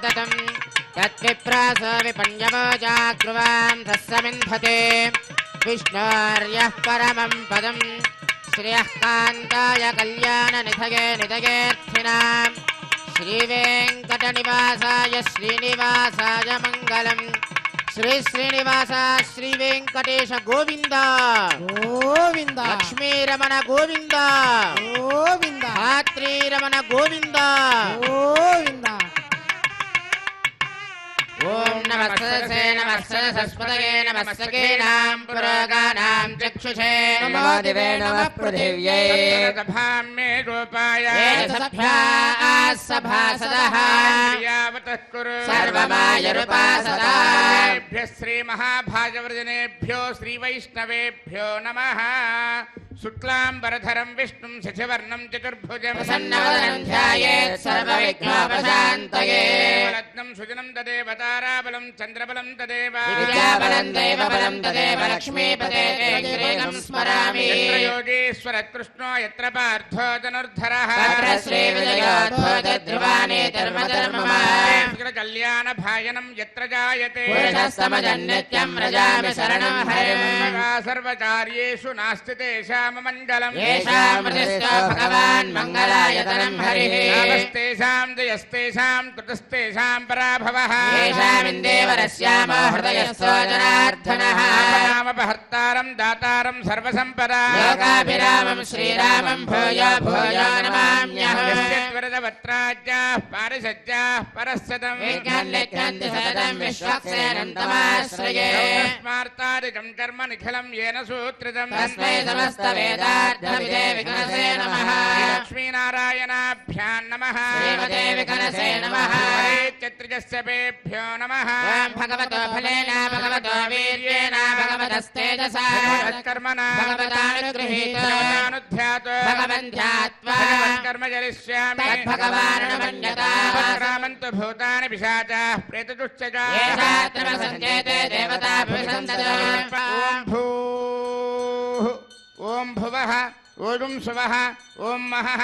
ततं तद्विप्रास विपण्यवोजाग्रुवां तस्समिन्धते विष्णोर्यः परमं पदं श्रियः कान्ताय कल्याणनिधये निधयेऽर्थिनां श्रीवेङ्कटनिवासाय श्रीनिवासाय मङ्गलम् श्री श्रीनिवास श्री वेंकटेश गोविंद गोविंद लक्ष्मी रमण गोविंद गोविंद धात्री रमण गोविंद गोविंद ओम नमस्ते सरस्वतये नमस्ते नाम पुरोगानां चक्षुषे नमो दिवे नमः पृथिव्यै सभां मे गोपाय सभासदः यावतः कुरु सर्वमायरुपासदाभ्यः श्रीमहाभागवतजनेभ्यो श्रीवैष्णवेभ्यो नमः शुक्लाम्बरधरं विष्णुं शशिवर्णं चतुर्भुजं प्रसन्नवदनं ध्यायेत् सर्वविघ्नोपशान्तये रत्नं सुजनं तदेव ताराबलं चन्द्रबलं तदेव विद्याबलं दैवबलं तदेव लक्ष्मीपते श्रीं स्मरामि यत्र योगेश्वर कृष्णो यत्र पार्थो धनुर्धरः तत्र श्रीविजयोद्भूतध्रुवानि कल्याणभाजनं यत्र जायते पुरुषस्तमजन्नित्यं व्रजामि शरणं हरिं सर्वकार्येषु नास्ति तेषाममङ्गलम् येषामृतिस्थो भगवान् मङ्गलायतनं हरिः यावस्तेषां जयस्तेषां कृतस्तेषां पराभवः येषामिन्देवरस्यामो हृदयस्थो जनार्दनः नामपहर्तारं दातारं सर्वसम्पदा लोकाभिरामं श्रीरामं भूयो भूयो नमाम्यहम् वरदवत्राज्याः पारिषज्याः परस्सदं विज्ञानलिख्यन्ति सततं विश्वक्सेनं तमाश्रये स्मार्तादिकं कर्म निखिलं येन सूत्रितं तस्मै समस्तवेदार्थविदे विघ्नसे नमः लक्ष्मीनारायणाभ्यां नमः श्रीमते विघ्नसे नमः चत्रिजस्यपेभ्यो नमः भगवतो फलेन भगवतो वीर्येण भगवतस्तेजसा कर्मणा भगवतानुगृहीतो भगवन् ध्यात्वा कर्म करिष्यामि तद्भगवान् रामन्तु भूतानि पिशाचाः प्रेतदुश्चजा येषात्र सञ्चेते देवताभिसन्दतो ॐ भूः ॐ भुवः ॐ सुवः ॐ महः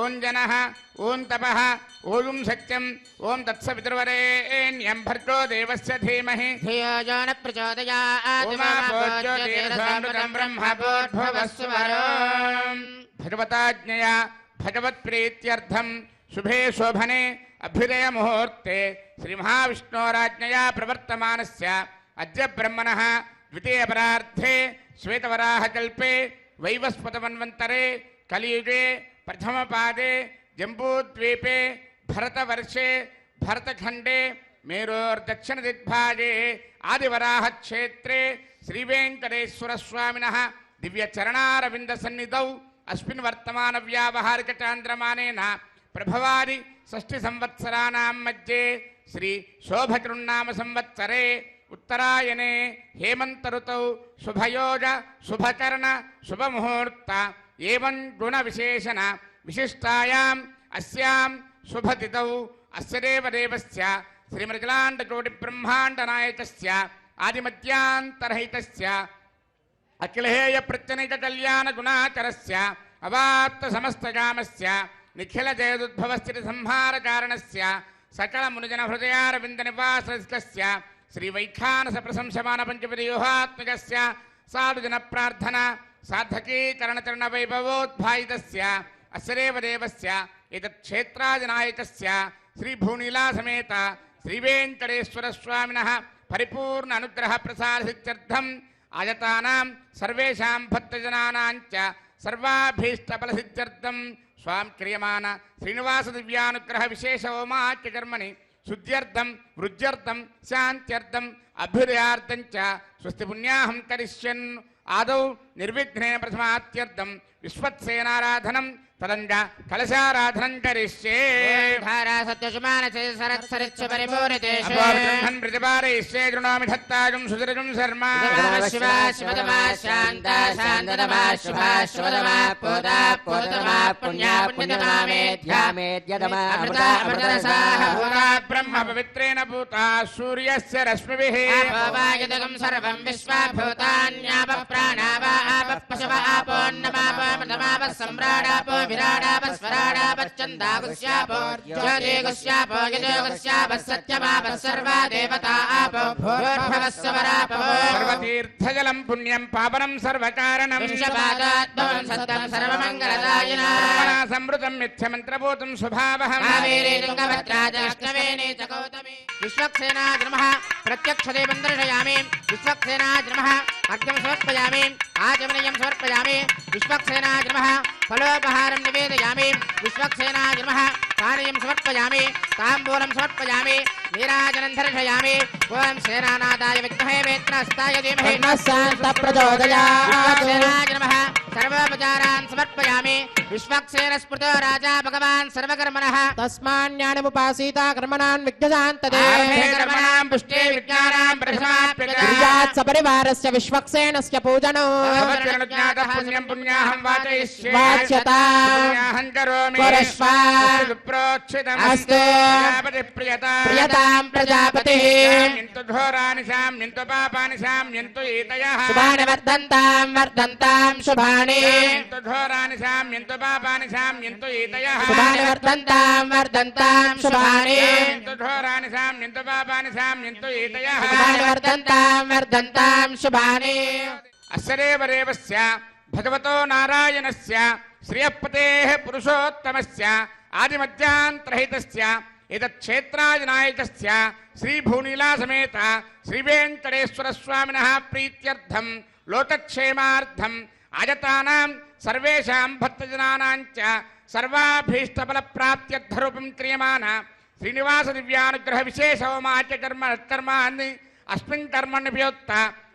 ॐ जनः ॐ तपः ॐ सत्यम् ॐ तत्सवितुर्वरेण्यं भर्गो देवस्य धीमहि धियो यो न प्रचोदयात् उमाभोज्योतिरसामृतं ब्रह्मभूर्भुवस्सुवरो भगवताज्ञया भगवत्प्रीत्यर्थं शुभे शोभने अभ्युदयमुहूर्ते श्रीमहाविष्णोराज्ञया प्रवर्तमानस्य अद्य ब्रह्मणः द्वितीयपरार्धे श्वेतवराहकल्पे वैवस्वतमन्वन्तरे कलियुगे प्रथमपादे जम्बूद्वीपे भरतवर्षे भरतखण्डे मेरोर्दक्षिणदिग्भागे आदिवराहक्षेत्रे श्रीवेङ्कटेश्वरस्वामिनः दिव्यचरणारविन्दसन्निधौ अस्मिन् वर्तमानव्यावहारिकचान्द्रमानेन प्रभवादि षष्ठिसंवत्सराणां मध्ये श्री शोभकृन्नाम संवत्सरे उत्तरायणे हेमन्तऋतौ शुभयोग शुभकर्ण शुभमुहूर्त एवं गुणविशेषण विशिष्टायाम् अस्यां शुभतिथौ अस्य देवदेवस्य श्रीमृगलाण्डकोटिब्रह्माण्डनायकस्य आदिमध्यान्तरहितस्य अखिलहेय प्रत्यनिककल्याणगुणाकरस्य अवाप्तसमस्तकामस्य निखिलजयदुद्भवस्थितिसंहारकारणस्य सकलमुनिजनहृदयारविन्दनिवासस्य श्रीवैखानसप्रशंसमानपञ्चपदव्यूहात्मकस्य साधुजनप्रार्थना साधकीकरणचरणवैभवोद्भायितस्य अस्य देवदेवस्य एतत्क्षेत्रादिनायकस्य श्रीभूनीलासमेत श्रीवेङ्कटेश्वरस्वामिनः परिपूर्ण अनुग्रहप्रसादसिद्ध्यर्थम् आयतानां सर्वेषां भक्तजनानां च सर्वाभीष्टफलसिद्ध्यर्थं स्वां क्रियमाण श्रीनिवासदिव्यानुग्रह विशेष होमाख्यकर्मणि शुद्ध्यर्थं वृद्ध्यर्थं शान्त्यर्थम् अभ्युदयार्थं च स्वस्ति पुण्याहं करिष्यन् आदौ निर्विघ्नेन प्रथमात्यर्थं विश्वत्सेनाराधनं तदंग कलशाराधनं करिष्ये धारा सत्यशुमानसे सरत्सरिच्छ परिपूरितेषु अपोर्ब्रह्मन् प्रतिपादयिष्ये गृणोमि धत्ताजुं सुदृजं शर्मा शिवा शिवतमा शान्ता शान्ततमा शुभा शुभतमा पोता पोततमा पुण्या पुण्यतमा मेध्या मेध्यतमा अमृता अमृतरसाः भूता ब्रह्म पवित्रेण भूता सूर्यस्य रश्मिभिः आपोवायुधकं सर्वं विश्वाभूतान्यापः प्राणावा आपः पशव आपोन्नमापो मृतमापः सम्राडापो विराडापः स्वराडापश्चन्दागुस्यापो ज्योतिगुस्यापो यजोगुस्यापः सत्यमापः सर्वा देवता आपो भूर्भुवः स्वरापो सर्वतीर्थजलं पुण्यं पावनं सर्वकारणं विश्वपादात्मं सत्तं सर्वमङ्गलदायिना ब्रह्मणा संवृतं मिथ्यमन्त्रभूतं स्वभावहम् कावेरी तुङ्गभद्राजष्टवेणी च गौतमी विश्वक्सेनाय नमः प्रत्यक्षदेवं दर्शयामि विश्वक्सेनाय नमः अर्घ्यं समर्पयामि आचमनीयं समर्पयामि विश्वक्सेनाय नमः फलोपहारं निवेदयामि विश्वक्सेनाय नमः पानीयं समर्पयामि ताम्बूलं समर्पयामि नीराजनं दर्शयामि ओं सेनानादाय विद्महे वेत्रहस्ताय धीमहि प्रचोदयात् विश्वक्सेनाय नमः सर्वोपचारान् समर्पयामि विश्वक्सेन स्मृतो राजा भगवान् सर्वकर्मणः तस्मान्यानमुपासीता कर्मणान् विघ्नशान्तते कर्मणां पुष्टे विज्ञानां प्रथमाप्यता क्रियात् सपरिवारस्य विश्वक्सेनस्य पूजनो भवत्यनुज्ञातः पुण्यं पुण्याहं वाचयिष्ये वाच्यता पुण्याहं करोमि परश्वा विप्रोक्षितम् अस्तु प्रियता प्रियतां प्रजापतिः शाम्यन्तु घोराणि शाम्यन्तु पापानि शाम्यन्तु एतयः शुभानि वर्धन्तां शुभानि शाम्यन्तु घोराणि शाम्यन्तु पापानि शाम्यन्तु एतयः शुभानि वर्धन्तां शुभानि शाम्यन्तु घोराणि शाम्यन्तु पापानि शाम्यन्तु एतयः शुभानि वर्धन्तां शुभानि अस्य देवदेवस्य भगवतो नारायणस्य श्रियःपतेः पुरुषोत्तमस्य आदिमध्यान्तरहितस्य एतच्छेत्राजनायकस्य श्रीभूनीलासमेत श्रीवेङ्कटेश्वरस्वामिनः प्रीत्यर्थं लोकक्षेमार्थम् आयतानां सर्वेषां भक्तजनानां च सर्वाभीष्टफलप्राप्त्यर्थरूपं क्रियमाण श्रीनिवासदिव्यानुग्रहविशेषहोमाच्यकर्माणि अस्मिन् कर्मण्यपयोक्त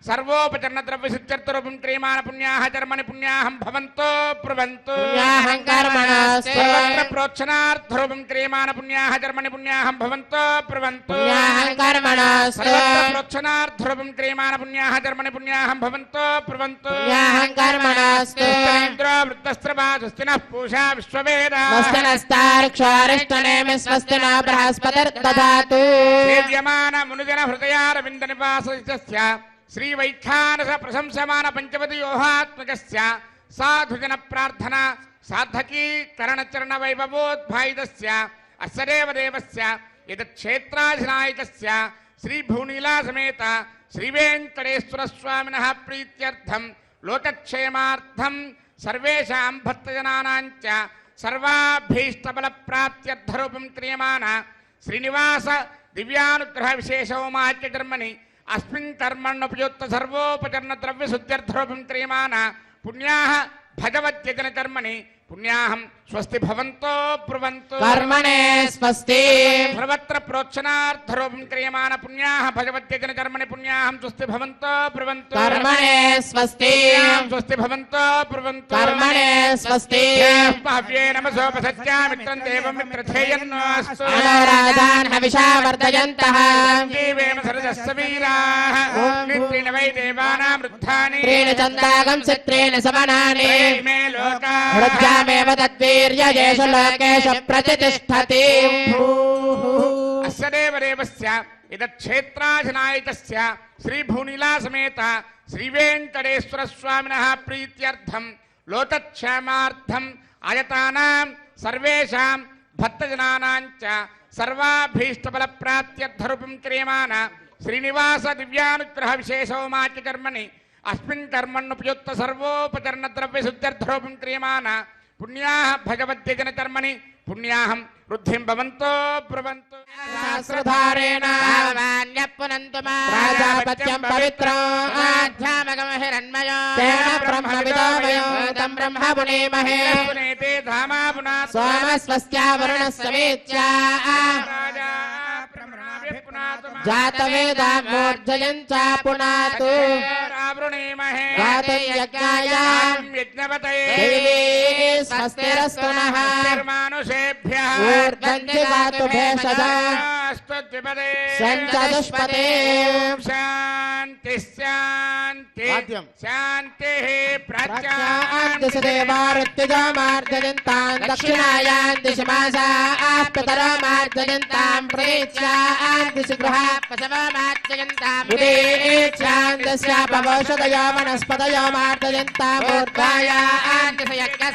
सर्वोपचरणद्रव्यसिद्ध्यर्थरूपं क्रियमाण पुण्याः कर्मणि पुण्याहं भवन्तो ब्रुवन्तु पुण्याहं कर्मणस्तु सर्वत्र प्रोक्षणार्थरूपं क्रियमाण पुण्याः कर्मणि पुण्याहं भवन्तो ब्रुवन्तु पुण्याहं कर्मणस्तु सर्वत्र प्रोक्षणार्थरूपं क्रियमाण पुण्याः कर्मणि पुण्याहं भवन्तो ब्रुवन्तु पुण्याहं कर्मणस्तु इन्द्रो वृत्तस्त्रवा स्वस्तिनः पूषा विश्ववेदाः स्वस्तिनस्तार्क्ष्वारिष्टनेमि स्वस्ति न बृहस्पतिर्दधातु सेव्यमान मुनिजन हृदयारविन्द निवासस्य श्रीवैखानस प्रशंसमान पंचवदयोहात्मकस्य साधुजन प्रार्थना साधकी करणचरण वैभवोद्भायितस्य अस्य देवदेवस्य एतच्छेत्राधिनायकस्य श्रीभूनीलासमेत श्रीवेङ्कटेश्वरस्वामिनः प्रीत्यर्थं लोकक्षेमार्थं सर्वेषां भक्तजनानां च सर्वाभीष्टफलप्राप्त्यर्थरूपं क्रियमाण श्रीनिवास दिव्यानुग्रहविशेषहोमाच्यकर्मणि अस्मिन् कर्मण्युपयुक्त सर्वोपचरणद्रव्यशुद्ध्यर्थरूपं क्रियमाण पुण्याः भगवद्यजनकर्मणि पुण्याहं स्वस्ति भवन्तो ब्रुवन्तु कर्मणे स्वस्ति सर्वत्र प्रोक्षणार्थरूपं क्रियमाण पुण्याः भगवद्यजनकर्मणि पुण्याहं स्वस्ति भवन्तो ब्रुवन्तु कर्मणे स्वस्ति स्वस्ति भवन्तो ब्रुवन्तु कर्मणे स्वस्ति भाव्ये नमसोपसत्या मित्रं देवं मित्रथेयन्नोऽस्तु मनोराधान् हविषा वर्धयन्तः जीवेम सरदस्य वीराः नित्रेण वै देवानां वृद्धानि त्रीणि चन्दागं चित्रेण समनानि मे लोकाः हृद्यामेव तद्वीर्यजेषु लोकेषु प्रतिष्ठति अस्य देवदेवस्य एतच्छेत्राधिनायकस्य श्रीभूनीलासमेत श्रीवेङ्कटेश्वरस्वामिनः प्रीत्यर्थं लोकक्षेमार्थम् आयतानां सर्वेषां भक्तजनानां च सर्वाभीष्टफलप्राप्त्यर्थरूपं क्रियमाण श्रीनिवास दिव्यानुग्रहविशेषहोमाच्यकर्मणि अस्मिन् कर्मण्युपयुक्त सर्वोपचरणद्रव्यशुद्ध्यर्थरूपं क्रियमाण पुण्याः भगवद्यजनकर्मणि पुण्याहं वृद्धिं भवन्तो ब्रुवन्तु सहस्रधारेण भगवान्यः प्राजापत्यं पवित्रं आध्यात्मकं हिरण्मयो तेन ब्रह्मविदो तं ब्रह्म पुनेमहे पुनेते धामा पुनात् सोमस्वस्त्या वरुणस्समेत्या राजा ब्रह्मणाभिः पुनातु जातवेदा मूर्धयं च पुनातु रावृणीमहे गातयज्ञाय यज्ञपतये देवी स्वस्तिरस्तु नः मानुषेभ्यः ऊर्ध्वं दिवातु भेषज स्तुतिपदे सञ्चतुष्पदे शान्ति शान्ति वाद्यं। शान्तिः प्रत्यादेवारुत्यजामार्जयन्तां दक्षिणायां दिशमासाप्ततरमार्जयन्तां प्रतीच्यां दिशगृहा पशवमार्जयन्तां उदीच्यां दस्यापवौषधयो वनस्पतयो मार्जयन्तां ऊर्ध्वायां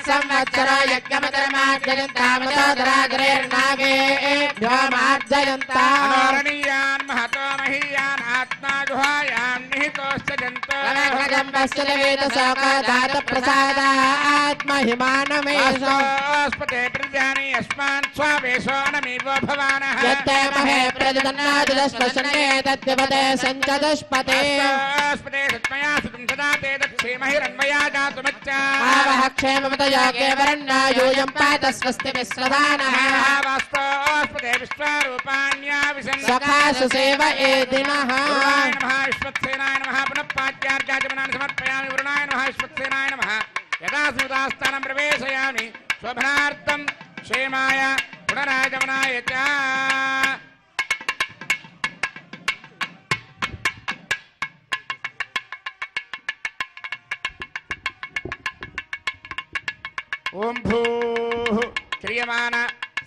संवत्सरो यज्ञमतरमार्जयन्तामतोदराग्रेर्नागेभ्यो मार्जयन्ताम् अनोरणीयान् महतो महीयान् आत्मा गुहायां निहितोश्च जन्तुप्रसादात्महिमानमेषु जन्तोस्पते प्रजानि यस्मान् स्वावेशो नमीवो भवानः यत्ते महे प्रजदन्नादिदश्वशने तद्विपदे सञ्चदुष्पते स्तोस्पते सत्मया सुतं सदा ते दक्षेमहिरन्वया जातुमच्चा आवः क्षेमवतया केवरण्या यूयं पात स्वस्ति विश्वदानः वास्तोस्पते विश्वारूपाण्या विशन् सखासु सेव एदिनः वरुणाय नमः विश्वक्सेनाय नमः पुनः पाद्यार्घ्याचमनानि समर्पयामि वरुणाय नमः विश्वक्सेनाय नमः यदा सुदास्थानं प्रवेशयामि शोभनार्थं क्षेमाय पुनरागमनाय च ओम भूः क्रियमाण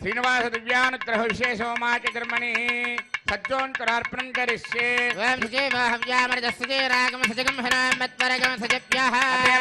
श्रीनिवास दिव्यानुग्रह विशेषोमाच कर्मणि सज्जोन्तरार्पणं करिष्ये वयं सुजेव हव्यामरजस्सुजेरागम सजगं हरामत्वरगम सजप्यः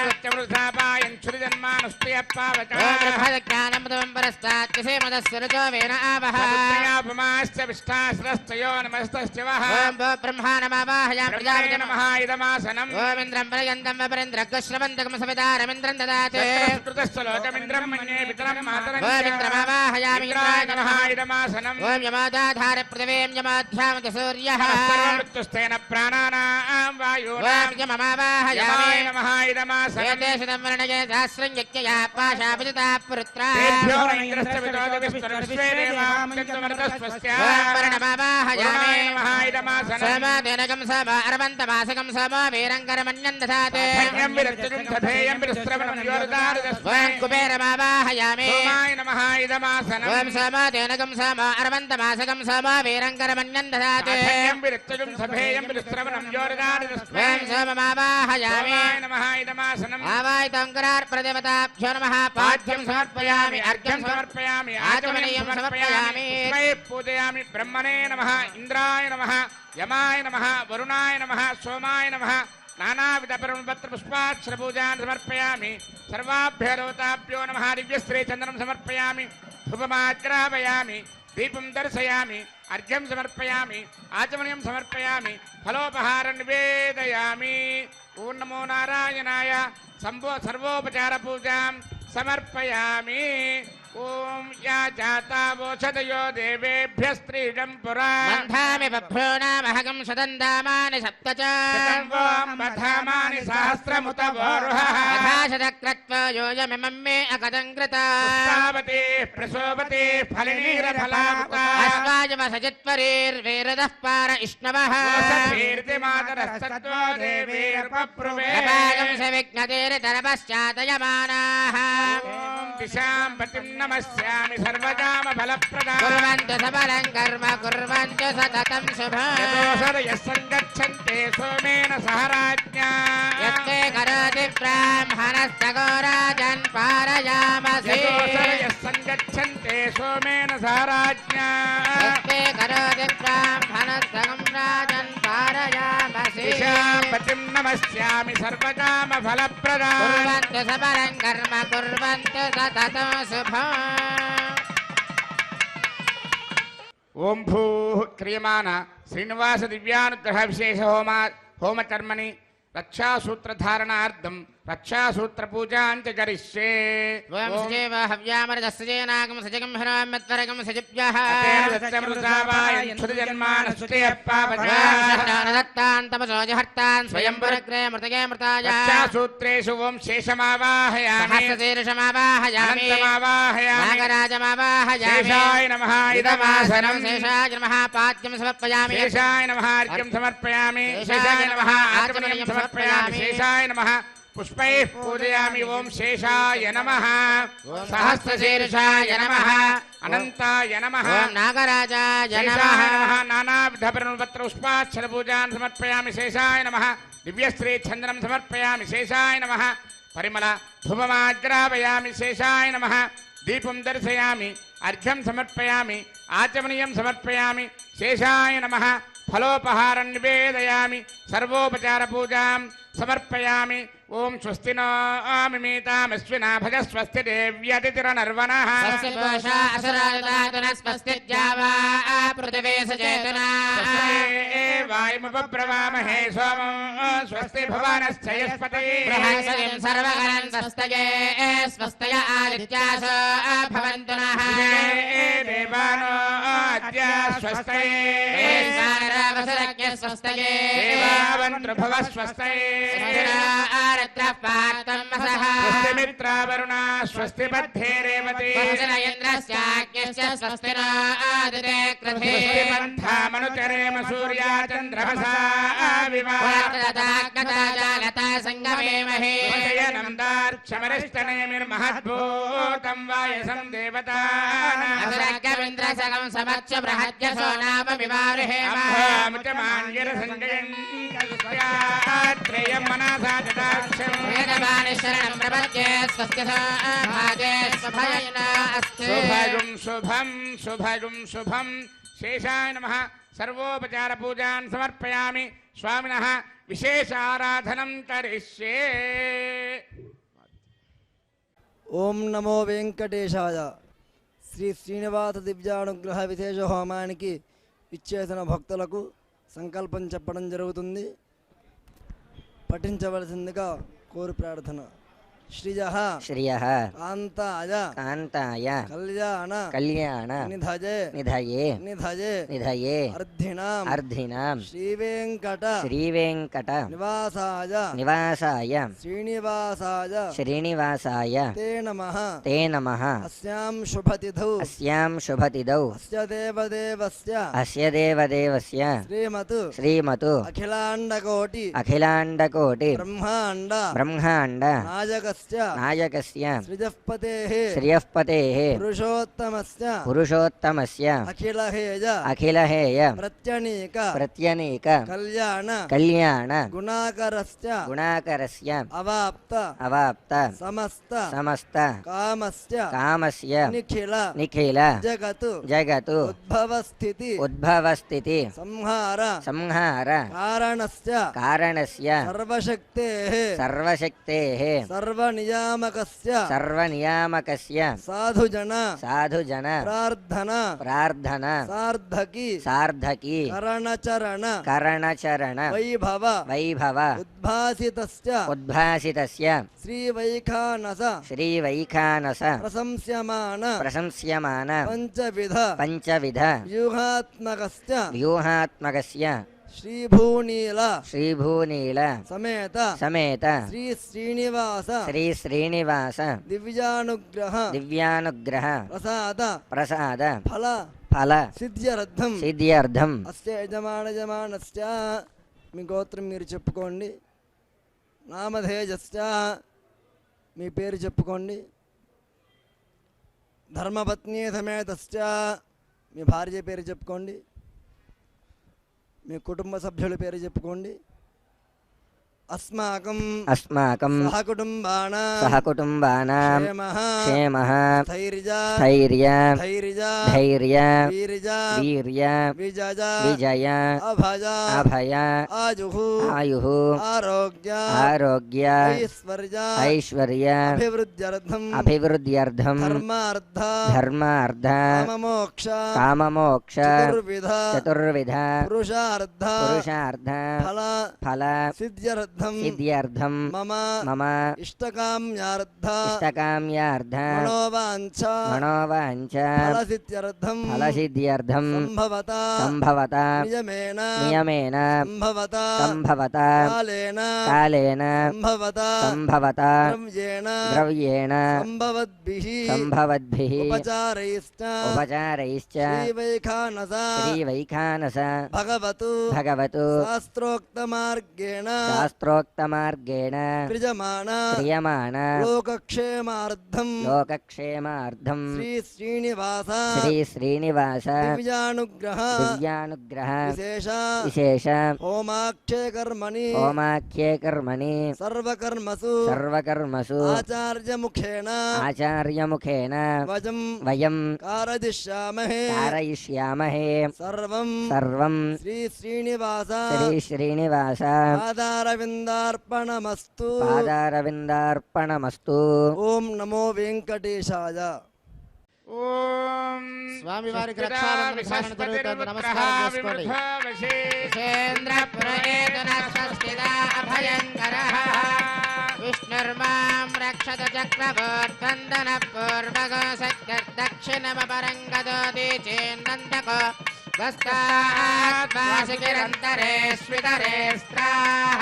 सत्यवृथापायन् क्षुरिजन्मानुष्टयप्पावचः ओम ब्रह्मज्ञानमृतं परस्तात् मदस्य रजो वेन आवः पुण्यापमाश्च विष्ठाश्रस्तयो नमस्तश्च वः ओम ब्रह्मा नमावाहयामि ब्रह्मणे प्रजापतिं नमः इदमासनम् ओम इन्द्रं पर्यन्तं वपरेन्द्रग्श्रवन्तकं सवितारमिन्द्रं ददाति कृतश्च लोकमिन्द्रं मन्ये पितरं मातरं ओम इन्द्रमावाहयामि इन्द्राय इन्द्राय नमः नमः इदमासनम् ओम यमादाधार पृथिवीं यमाध्यामति सूर्यः सर्वमृत्युस्तेन प्राणानां वायूनां ओम यममावाहयामि यमाय नमः इदमासनम् एतेषु वर्णये सहस्रं यज्ञया पाशापिता पुत्रा तेभ्यो न इन्द्रस्य विदोदविस्तरविश्वे देवामृतमृतस्वस्य ओम वर्णमावाहयामि वरुणाय नमः इदमासनम् सोमदेनकं सोम अरवन्तमासकं सोमो वीरङ्करमन्यं दधाति धन्यं विरक्तजं सधेयं विरस्त्रवणं योरदारदस्मै ओम कुबेरमावाहयामि सोमाय नमः इदमासनम् ओम सोमदेनकं सोम अरवन्तमासकं सोमो वीरङ्करमन्यं दधाति धन्यं विरक्तजं सधेयं विरस्त्रवणं योरदारदस्मै ओम सोममावाहयामि सोमाय नमः इदमासनम् आवाहितङ्करार्प्रदेवताभ्यो नमः पाद्यं समर्पयामि अर्घ्यं समर्पयामि आचमनीयं समर्पयामि तस्मै पूजयामि ब्रह्मणे नमः इंद्राय नमः यमाय नमः वरुणाय नमः सोमाय नमः नानाविधपरमपत्रपुष्पाक्षरपूजान् समर्पयामि सर्वाभ्यो देवताभ्यो नमः दिव्यश्रीचन्दनं समर्पयामि धूपमाग्रापयामि दीपं दर्शयामि अर्घ्यं समर्पयामि आचमनीयं समर्पयामि फलोपहारं निवेदयामि ओं नमो नारायणाय सर्वोपचारपूजां समर्पयामि ओं या जातावोषधयो देवेभ्यस्त्रीडं पुरा मन्धामि बभ्रूणामहगं सदन्दामानि सप्त च बधामानि सहस्रमुत वोरुहः यथाशतक्रत्वा योजमिमं मे अकदङ्कृता पुष्पावती प्रसोपती फलिनीरफलामुता अस्माजमसजित्वरीर्वेरदः पार इष्णवः कीर्तिमातरस्तत्त्वो देवीर्पप्रुवे अपागं सविघ्नतेरितरपश्चातयमानाः दिशां पतिं नमस्यामि सर्वकामफलप्रदां कुर्वन्तु सबलं कर्म कुर्वन्तु सततं शुभम् यतोऽसरयः सङ्गच्छन्ते सोमेन सह राज्ञा यत्ते करोति ब्राह्मणस्तगोराजन् पारयामसि यतोऽसरयः सङ्गच्छन्ते सोमेन सह राज्ञा यत्ते करोति ब्राह्मणस्तगं राजन् पारयामसि दिशां पतिं नमस्यामि सर्वकामफलप्रदां कुर्वन्तु सबलं कर्म कुर्वन्तु सततं शुभम् ओं भूः क्रियमाण श्रीनिवास दिव्यानुग्रह विशेष होमकर्मणि रक्षासूत्रधारणार्थं रक्षासूत्रपूजाञ्च करिष्ये वयं सजेव हव्यामरजस्सजेनागं सजगं हरामत्वरगं सजिभ्यः दत्तान् तपसोजहर्तान् स्वयं पुरग्रे मृतगे मृताय रक्षासूत्रेषु ओं शेषमावाहयामि सहस्रशीर्षमावाहयामि नागराजमावाहयामि शेषाय नमः इदमासनं शेषाय नमः पाद्यं समर्पयामि शेषाय नमः अर्घ्यं समर्पयामि शेषाय नमः आचमनीयं समर्पयामि शेषाय नमः पुष्पैः पूजयामि ओम शेषाय नमः सहस्रशीर्षाय नमः अनंताय नमः ओम नागराजाय शेषाय नमः नमः नानाविधपरिणुपत्र पुष्पाक्षर पूजान् समर्पयामि शेषाय नमः दिव्यश्री चंदनं समर्पयामि शेषाय नमः परिमल धूपमाग्रापयामि शेषाय नमः दीपं दर्शयामि अर्घ्यं समर्पयामि आचमनीयं समर्पयामि शेषाय नमः फलोपहारं निवेदयामि सर्वोपचार पूजां समर्पयामि ओम स्वस्ति नो मिमीतामश्विना भज स्वस्ति देव्यतिथिरनर्वणः स्वस्ति पूषा असुराजदातुनः स्वस्ति द्यावा पृथिवी सचेतना वायुमुपब्रवामहे सोमं स्वस्ति भुवनश्चयस्पतिः बृहस्पतिं सर्वगणं स्वस्तये स्वस्तय आदित्यासो भवन्तु नः देवानो अद्य स्वस्तये वैश्वानरवसुरज्ञ स्वस्तये देवावन्त्रभुवः स्वस्तये आरत्रः पार्थं वसः स्वस्ति मित्रावरुणा स्वस्ति मध्ये रेवती वरुण इन्द्रस्याज्ञश्च स्वस्ति नो आदिते कृधे स्वस्ति पन्थामनुचरेम सूर्या चन्द्रमसा पुरत्रदाग्नता जागता सङ्गमेमहे विवाहमर्क्षमरिष्टनेमिर्महद्भूतं वायसं देवतानाम् असुरज्ञमिन्द्रसगं समच्च बृहद्यसो नाम विवारुहेम अम्भोमुचमान्यरसञ्जयन् मनसा जटाक्षम् वेदवाणी शरणं प्रपद्ये स्वस्य भागे स्वभयेन अस्ति शुभगुं शुभं शुभगुं शुभं शेषाय नमः सर्वोपचार पूजान् समर्पयामि स्वामिनः विशेष आराधनं करिष्ये ఓం నమో వెంకటేశాయ. శ్రీ శ్రీనివాస దివ్యానుగ్రహ విశేష హోమానికి ఇచ్చేసిన భక్తులకు సంకల్పం చెప్పడం జరుగుతుంది. పఠించవలసిందిగా కోరు ప్రార్థన. శ్రియః శ్రియః కాంతాయ కాంతాయ కళ్యాణ కళ్యాణ నిధజే నిధయే నిధజే నిధయే అర్ధినాం అర్ధినాం శ్రీవేంకట శ్రీవేంకట నివాసాయ నివాసాయ శ్రీనివాసాయ శ్రీనివాసాయ తే నమః తే నమః అస్యాం శుభతిథౌ అస్యాం శుభతిథౌ అస్య దేవదేవస్య అస్య దేవదేవస్య శ్రీమతు శ్రీమతు అఖిలాండకోటి అఖిలాండకోటి బ్రహ్మాండ బ్రహ్మాండ నాయకస్య నాయకస్య సృజఃపతేః శ్రియఃపతేః పురుషోత్తమస్య పురుషోత్తమస్య అఖిలహేయ అఖిలహేయ ప్రత్యనీక ప్రత్యనీక కళ్యాణ కళ్యాణ గుణాకరస్య గుణాకరస్య అవాప్త అవాప్త సమస్త సమస్త కామస్య కామస్య నిఖిల నిఖిల జగతు జగతు ఉద్భవస్థితి ఉద్భవస్థితి సంహార సంహార కారణస్య కారణస్య సర్వశక్తేః సర్వశక్తేః సర్వనియామకస్య సర్వనియామకస్య సాధుజన సాధుజన ప్రార్థన ప్రార్థన సార్థకి సార్థకి కరణచరణ కరణచరణ వైభవ వైభవ ఉద్భాసితస్య ఉద్భాసితస్య శ్రీవైఖానస శ్రీవైఖానస ప్రశంస్యమాన ప్రశంస్యమాన పంచవిధ పంచవిధ వ్యూహాత్మకస్య వ్యూహాత్మకస్య శ్రీభూనీల శ్రీభూనీల సమేత సమేత శ్రీ శ్రీనివాస శ్రీ శ్రీనివాస దివ్యానుగ్రహ దివ్యానుగ్రహ ప్రసాద ప్రసాద ఫల ఫల సిద్ధ్యర్థం సిద్ధ్యర్థం అస్య యజమానస్య మీ గోత్రం మీరు చెప్పుకోండి. నామధేయస్య మీ పేరు చెప్పుకోండి. ధర్మపత్ని సమేతస్య మీ భార్య పేరు చెప్పుకోండి. మీ కుటుంబ సభ్యుల పేరు చెప్పుకోండి. అస్మాకం సహకుటుంబానాం క్షేమః స్థైర్య ధైర్య వీర్య విజయ అభయ ఆయుః ఆరోగ్య ఐశ్వర్య అభివృద్ధ్యర్థం ధర్మార్థ కామమోక్ష చతుర్విధ పురుషార్థ ఫల సిద్ధ్యర్థం మమ ఇష్టకామ్యార్థ మనోవాంఛ ఫలసిద్ధ్యర్థం సంభవత నియమేన సంభవత కాలేన సంభవత ద్రవ్యేణ సంభవద్భిః ఉపచారైశ్చ శ్రీవైఖానస భగవతు భగవతు శాస్త్రోక్తమార్గేణ శాస్త్రోక్తమార్గేణ క్రియమాణ లోకక్షేమార్థం శ్రీ శ్రీనివాస దివ్యానుగ్రహ విశేష హోమాఖ్యే కర్మణి సర్వకర్మసు ఆచార్యముఖేన వయం కారయిష్యామహే సర్వం శ్రీ శ్రీనివాస పాదారవిందార్పణమస్తు ఓం నమో వెంకటేశాయ. ఓం స్వామి వారికి రక్షాబంధన సాధన జరుగుతుంది. నమస్కారం చేసుకోండి. విష్ణుర్మాం రక్షత చక్రవర్తందన పూర్వగో సత్యర్దక్షిణమపరంగదోది చేన్నందకో దస్తాత్మాసికిరంతరే స్వితరే స్త్రాః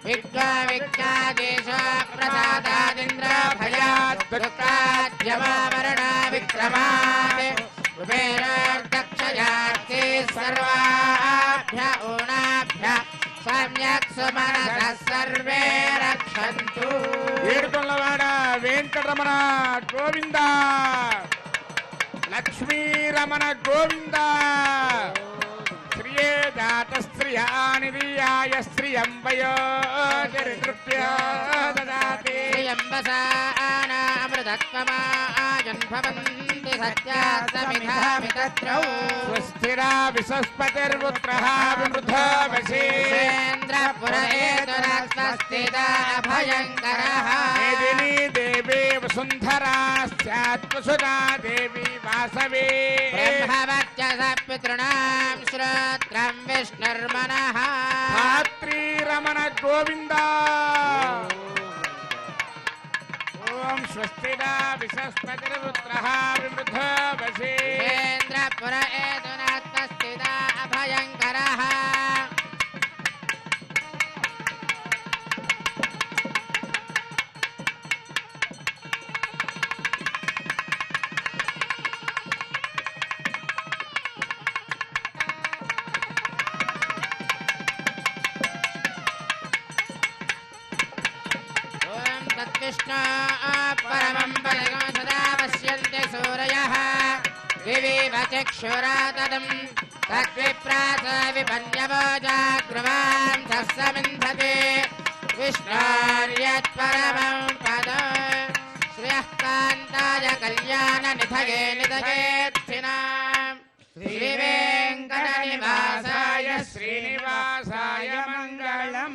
విద్వావిజ్ఞాదేశో ప్రసాదాదింద్ర భయాత్ దుఃఖాద్యమావరణా విక్రమాత్ కుబేరోర్దక్షయాత్తే సర్వాభ్య ఊనాభ్య సమ్యక్ సుమనసః సర్వే రక్షन्तు. ఏడుకొండలవాడ వెంకటరమణ గోవింద, లక్ష్మీరమణ గోవింద. శ్రియే జాత శ్రియానిధియాయ శ్రియం వయోజరితృప్యో దదాతి. శ్రియంబసానామృతత్వమాజన్భవంతి సత్యాస్తమిధామితత్రౌ. స్వస్తిరా విశస్పతిర్పుత్రః విమృధో వశేంద్రపురేతురస్వస్తిదాభయంకరః. మేదినీ దేవీ వసుంధరా స్యాత్వసుధా దేవీ వాసవే. బ్రహ్మవర్చస పితॄణాం శ్రోత్రం విష్ణుర్మనః. ధాత్రీరమణ గోవింద. ఓం స్వస్తిరా విశస్పతిర్పుత్రః విమృధో వశేంద్రపురేతురస్వస్తిదాభయంకరః. విష్ణు పరమం పదగం సదా పశ్యంతి సూరయః వివివ చక్షురాతదం తద్విప్రాస విపన్యవో జాగ్రవాం సస్సమింధతే విష్ణోర్యత్పరమం పదం శ్రియః కాంతాయ కళ్యాణ నిధయే నిధయేత్థినాం. శ్రీవేంకటనివాసాయ శ్రీనివాసాయ మంగళం.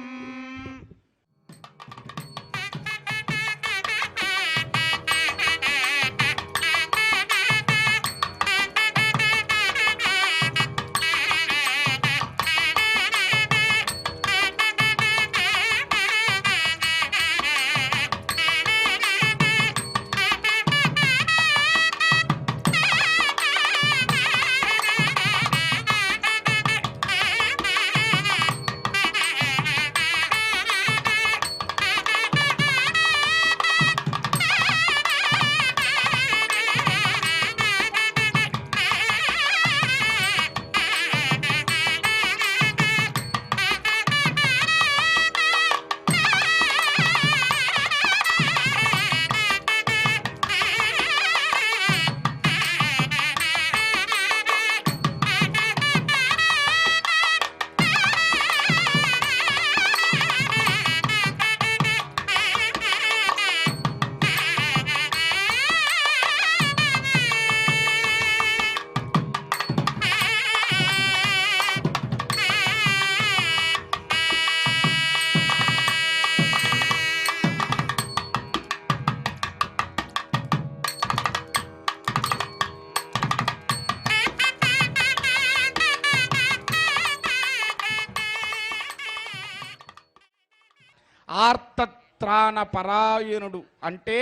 ఆర్తత్రాణ పరాయణుడు అంటే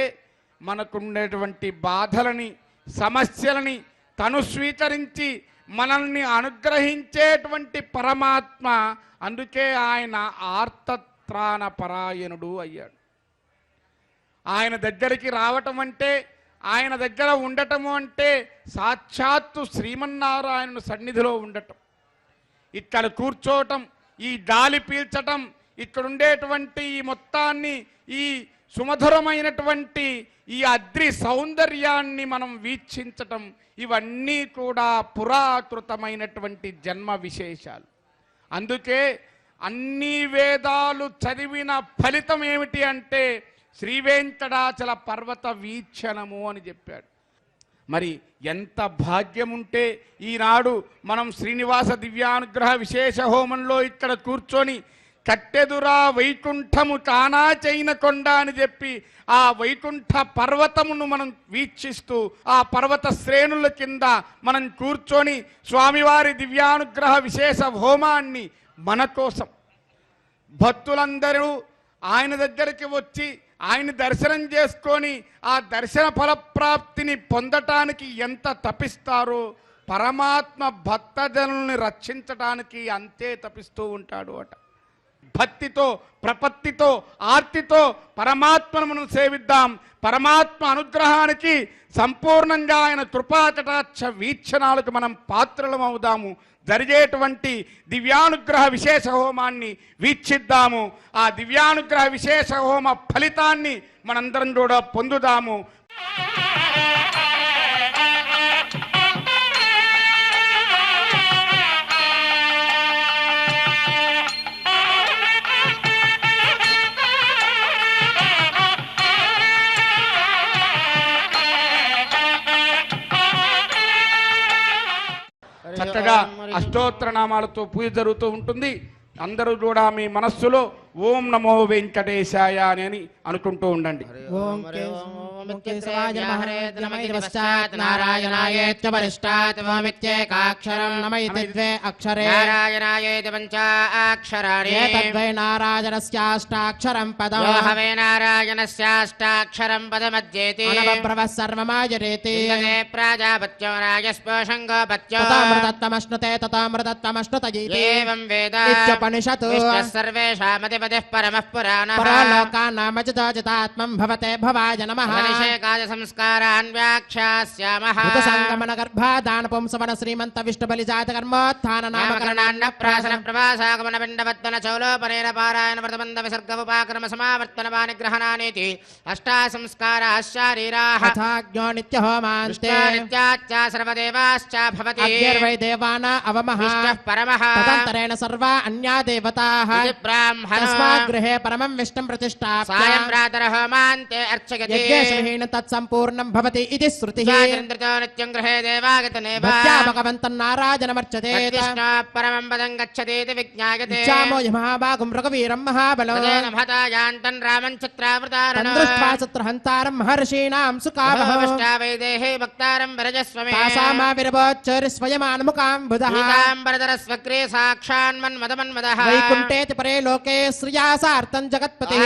మనకుండేటువంటి బాధలని సమస్యలని తను స్వీకరించి మనల్ని అనుగ్రహించేటువంటి పరమాత్మ. అందుకే ఆయన ఆర్తత్రాణ పరాయణుడు అయ్యాడు. ఆయన దగ్గరికి రావటం అంటే, ఆయన దగ్గర ఉండటము అంటే సాక్షాత్తు శ్రీమన్నారాయణుని సన్నిధిలో ఉండటం. ఇక్కడ కూర్చోవటం, ఈ గాలి పీల్చటం, ఇక్కడ ఉండేటువంటి ఈ మొత్తాన్ని, ఈ సుమధురమైనటువంటి ఈ అద్రి సౌందర్యాన్ని మనం వీక్షించటం, ఇవన్నీ కూడా పురాకృతమైనటువంటి జన్మ విశేషాలు. అందుకే అన్ని వేదాలు చదివిన ఫలితం ఏమిటి అంటే శ్రీవేంకటాచల పర్వత వీక్షణము అని చెప్పాడు. మరి ఎంత భాగ్యం ఉంటే ఈనాడు మనం శ్రీనివాస దివ్యానుగ్రహ విశేష హోమంలో ఇక్కడ కూర్చొని కట్టెదురా వైకుంఠము కానా చైన కొండ అని చెప్పి ఆ వైకుంఠ పర్వతమును మనం వీక్షిస్తూ ఆ పర్వత శ్రేణుల కింద మనం కూర్చొని స్వామివారి దివ్యానుగ్రహ విశేష హోమాన్ని మన కోసం భక్తులందరూ ఆయన దగ్గరికి వచ్చి ఆయన దర్శనం చేసుకొని ఆ దర్శన ఫలప్రాప్తిని పొందటానికి ఎంత తపిస్తారో పరమాత్మ భక్తజనుల్ని రక్షించటానికి అంతే తపిస్తూ ఉంటాడు అట. భక్తితో, ప్రపత్తితో, ఆర్తితో పరమాత్మను మనం సేవిద్దాం. పరమాత్మ అనుగ్రహానికి సంపూర్ణంగా ఆయన కృపాకటాక్ష వీక్షణాలకు మనం పాత్రలం అవుదాము. జరిగేటువంటి దివ్యానుగ్రహ విశేష హోమాన్ని వీక్షిద్దాము. ఆ దివ్యానుగ్రహ విశేష హోమ ఫలితాన్ని మనందరం కూడా పొందుదాము. చక్కగా అష్టోత్తర నామాలతో పూజ జరుగుతూ ఉంటుంది. అందరూ కూడా మీ మనస్సులో ఓం నమో వెంకటేశాయ అని అనుకుంటూ ఉండండి. ఓం కేశవాయ నమః నమైర్వశ్చాత్ నారాయణాయేత్య పరిష్టాత్ ఓమిత్యేకాక్షరం నమైతి ద్వే అక్షరే నారాయణాయేతి పంచాక్షరాణి ఏతద్వై నారాయణస్యాష్టాక్షరం పదం యో హవే నారాయణస్యాష్టాక్షరం పదమధ్యేతి అనవబ్రవః సర్వమాయరేతి ఇంద్రే ప్రాజాపత్యో రాజస్పోషం గోపత్యో తతామృతత్వమశ్నుతే తతామృతత్వమశ్నుతయీతి ఏవం వేద ఇత్యుపనిషతు విష్ణుః సర్వేషామధిపతిః పరమః పురాణః పరలోకానామజితాజితాత్మం భవతే భవాయ నమః అభిషేకాయ సంస్కారాన్ వ్యాఖ్యాస్యామః సంగమన గర్భాదాన పుంసవన శ్రీమంత విష్ణు బలి జాత కర్మోత్థాన నామకరణాన్న ప్రాసన ప్రవాసాగమన పిండవత్తన చౌలోపనేన పారాయణ వ్రతబంధ విసర్గ ఉపాక్రమ సమావర్తన వానిగ్రహణానేతి అష్టా సంస్కారాః శారీరాః తథాజ్ఞో నిత్య హోమాంతే నిత్యాచ్చ సర్వదేవాశ్చ భవతి అగ్నిర్వై దేవానా అవమః విష్ణుః పరమః తదంతరేణ సర్వా అన్యా దేవతాః ఇది బ్రాహ్మణో తస్మాత్ గృహే పరమం విష్ణుం ప్రతిష్ఠాప్య సాయం ప్రాతర హోమాంతే అర్చయతి యజ్ఞేశమహీన తత్సంపూర్ణం భవతి ఇది శృతిః చంద్రతో నిత్యం గృహే దేవాగతనేవ భక్త్యా భగవంతం నారాయణమర్చతే విష్ణు పరమం పదం గచ్చతేతి విజ్ఞాయతే ఇచ్చామో మహాభాగం రఘువీరం మహాబలో తదేన మహతాయాంతం రామం చిత్రావృతారణో తందృష్ట్వా చిత్రహంతారం మహర్షీణాం సుకామః వైదేహే భక్తారం వరజస్వమే తాసామావిరవోచ్చరి స్వయమాన్ముఖాం బుధః పీతాంబరధర స్వగ్రే సాక్షాన్మన్మదమన్మదః వైకుంఠేతి పరే లోకే శ్రియా సార్థం జగత్పతిః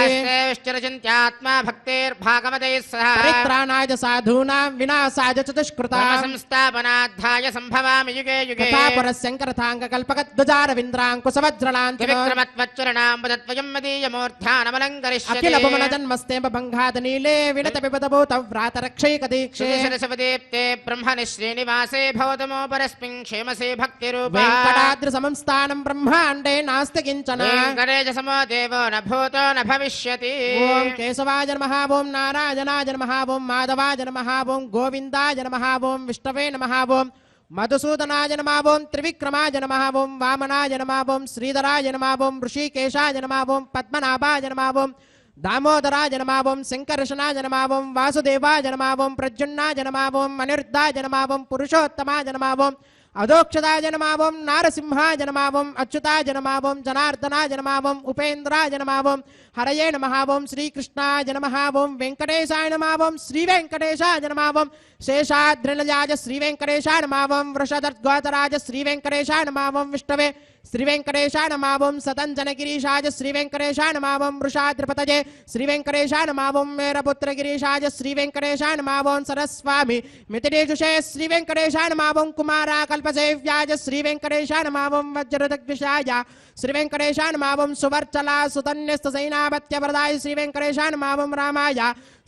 విష్ణురచింత్యాత్మా భక్తేర్భాగవతైః సహ పరిత్రాణాయ సాధూనాం వినాశాయ చ దుష్కృతాం సంస్థాపనార్థాయ సంభవామి యుగే యుగే కథాపురస్యంకరథాంగ కల్పకద్వజారవింద్రాంకుశవజ్రలాంతినో త్రివిక్రమత్వచ్చరణాంబుదత్వయం మదీయమూర్ధ్యానమలంకరిష్యతి అఖిల భువన జన్మస్తేమ భంగాద నీలే వినత పిబదభూత వ్రాత రక్షైక దీక్షే శివదీప్తే బ్రహ్మణి శ్రీనివాసే భవతమో పరస్మిన్ క్షేమసే భక్తిరూపా వెంకటాద్రి సమంస్థానం బ్రహ్మాండే నాస్తి కించన వెంకటేశ సమో దేవో న భూతో న భవిష్యతి ఓం కేశవాయ నమః ఓం నారాయణాయ నమః ఓం మాధవాయ నమః ఓం గోవిందాయ నమః ఓం విష్ణవే నమః ఓం మధుసూదనాయ నమః ఓం త్రివిక్రమాయ నమః ఓం వామనాయ నమః ఓం శ్రీధరాయ నమః ఓం ఋషికేశాయ నమః ఓం పద్మనాభాయ నమః ఓం దామోదరాయ నమః ఓం శంకర్షణాయ నమః ఓం వాసుదేవాయ నమః ఓం ప్రద్యుమ్నాయ నమః ఓం అనిరుద్ధాయ నమః ఓం పురుషోత్తమాయ నమః ఓం అదోక్షదాయ నమః ఓం నారసింహాయ నమః ఓం అచ్యుతాయ నమః ఓం జనార్దనాయ నమః ఓం ఉపేంద్రాయ నమః ఓం హరయే నమః ఓం శ్రీకృష్ణాయ నమః ఓం వెంకటేశాయ నమః ఓం శ్రీ వెంకటేశాయ నమః ఓం శేషాద్రిలజాయ శ్రీ వెంకటేశాయ నమః ఓం వృషదర్గోతరాయ శ్రీ వెంకటేశాయ నమః ఓం విష్ణవే శ్రీ వెంకటేశాయ నమః ఓం సతంజనగిరీశాయ శ్రీ వెంకటేశాయ నమః ఓం వృషాద్రిపతయే శ్రీ వెంకటేశాయ నమః ఓం మేరపుత్రగిరీశాయ శ్రీ వెంకటేశాయ నమః ఓం సరస్వామి మితిరేషుషే శ్రీ వెంకటేశాయ నమః ఓం కుమారాకల్పసేవ్యాయ శ్రీ వెంకటేశాయ నమః ఓం వజ్రదగ్విషాయ శ్రీ వెంకటేశాయ నమః ఓం సువర్చలా సుతన్యస్త సైనాపత్యవరదాయ శ్రీ వెంకటేశాయ నమః ఓం రామాయ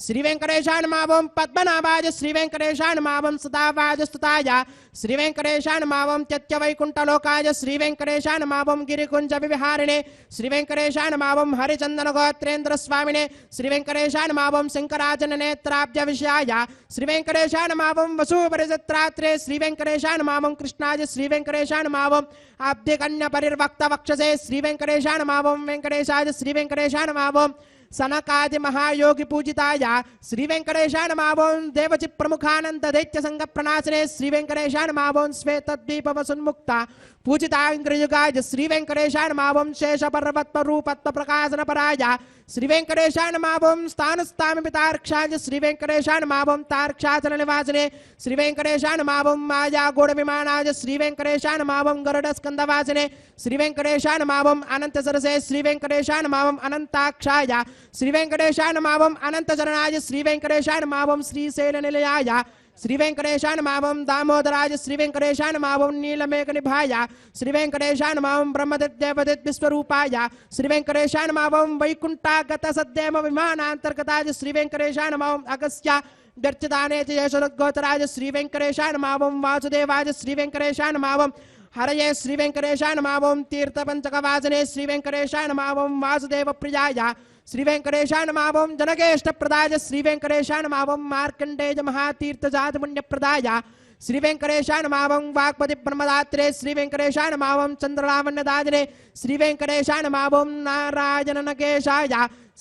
श्री वेंकटेशाय नमः ओम पद्मनाभाय श्री वेंकटेशाय नमः ओम सदावाज स्तुताय श्री वेंकटेशाय नमः ओम त्यक्त्य वैकुंठलोकाय श्री वेंकटेशाय नमः ओम गिरिकुंज विहारिणे श्री वेंकटेशाय नमः ओम हरिचंदन गोत्रेंद्र स्वामिने श्री वेंकटेशाय नमः ओम शंकराजन नेत्राब्ज विषयाय श्री वेंकटेशाय नमः ओम वसुपरिजत्रात्रे श्री वेंकटेशाय नमः ओम कृष्णाय श्री वेंकटेशाय नमः ओम आब्दे कन्या परिर्वक्त वक्षसे श्री वेंकटेशाय नमः ओम वेंकटेशाय श्री वेंकटेशाय नमः ओम सनकादि महायोगी पूजिताय श्री वेंकटेशाय नमः ओम देवचि प्रमुखानंद दैत्य संग प्रणाशने श्री वेंकटेशाय नमः ओम श्वेतद्वीप वसुन्मुक्ता पूजिता इंद्रयुगाय श्री वेंकटेशाय नमः ओम शेष पर्वत रूपत्व प्रकाशन पराय श्री वेंकटेशाय नमः ओम स्थान स्थान पितार्क्षाय श्री वेंकटेशाय नमः ओम तार्क्षाचल निवासने श्री वेंकटेशाय नमः ओम माया गोड़ विमानाय श्री वेंकटेशाय नमः ओम गरुड़ स्कंदवासने श्री वेंकटेशाय नमः ओम अनंत सरसे श्री वेंकटेशाय नमः ओम अनंताक्षाय श्री वेंकटेशाय नमः ओम अनंत चरणाय श्री वेंकटेशाय नमः ओम श्रीशैल निलयाय श्री वेंकटेशाय नमः ओम दामोदराय श्री वेंकटेशाय नमः ओम नीलमेघ निभाय श्री वेंकटेशाय नमः ओम ब्रह्मदेव विश्वरूपाय श्री वेंकटेशाय नमः ओम वैकुंठागत सद्देव विमानांतर्गताय श्री वेंकटेशाय नमः ओम अगस्त्य व्यर्चदाने यशोगोचराय श्री वेंकटेशाय नमः ओम वासुदेवाय श्री वेंकटेशाय नमः ओम हरये श्री वेंकटेशाय नमः ओम तीर्थपंचकवासने श्री वेंकटेशाय नमः ओम वासुदेव प्रियाय श्री वेंकटेशाय नमः ओम जनकेष्ट प्रदाय श्री वेंकटेशाय नमः ओम मार्कंडेय महातीर्थ जात पुण्य प्रदाय श्री वेंकटेशाय नमः ओम वाक्पति ब्रह्मदात्रे श्री वेंकटेशाय नमः ओम चंद्रलावण्य दाजने श्री वेंकटेशाय नमः ओम नारायण नकेशाय